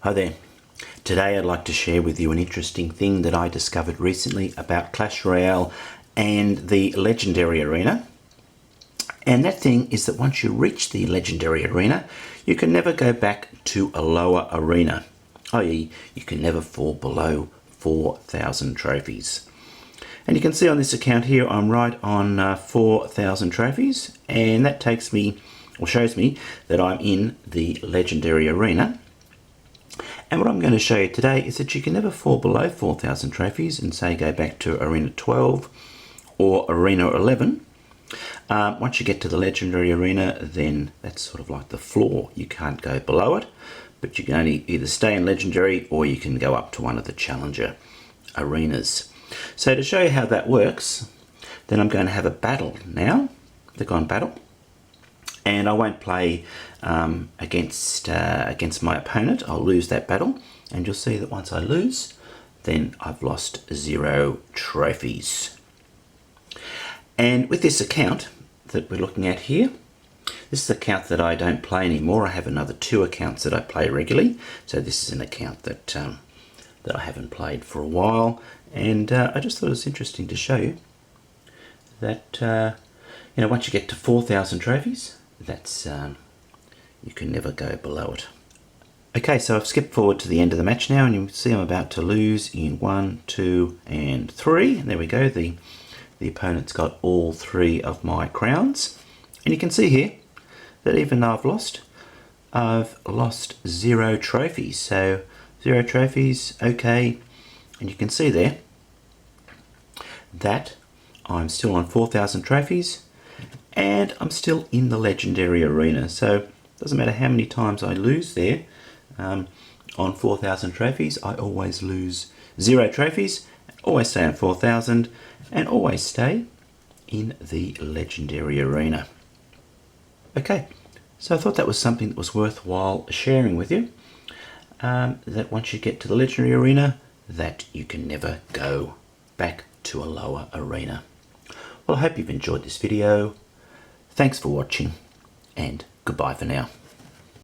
Hi there. Today I'd like to share with you an interesting thing that I discovered recently about Clash Royale and the Legendary Arena. And that thing is that once you reach the Legendary Arena, you can never go back to a lower arena, i.e. you can never fall below 4,000 trophies. And you can see on this account here I'm right on 4,000 trophies, and that takes me, or shows me, that I'm in the Legendary Arena. And what I'm going to show you today is that you can never fall below 4,000 trophies and say go back to Arena 12 or Arena 11. Once you get to the Legendary Arena, then that's sort of like the floor. You can't go below it, but you can only either stay in Legendary or you can go up to one of the Challenger arenas. So to show you how that works, then I'm going to have a battle now. Click on battle. And I won't play against my opponent. I'll lose that battle, and you'll see that once I lose, then I've lost 0 trophies. And with this account that we're looking at here, this is an account that I don't play anymore. I have another 2 accounts that I play regularly. So this is an account that I haven't played for a while, and I just thought it was interesting to show you that once you get to 4,000 trophies, that's you can never go below it. Okay, so I've skipped forward to the end of the match now, and you can see I'm about to lose in 1, 2, and 3. And there we go. The opponent's got all 3 of my crowns, and you can see here that even though I've lost 0 trophies. So 0 trophies, okay, and you can see there that I'm still on 4,000 trophies. And I'm still in the Legendary Arena, so it doesn't matter how many times I lose there. On 4,000 trophies, I always lose 0 trophies, always stay on 4,000, and always stay in the Legendary Arena. Okay, so I thought that was something that was worthwhile sharing with you, that once you get to the Legendary Arena, that you can never go back to a lower arena. Well, I hope you've enjoyed this video. Thanks for watching, and goodbye for now.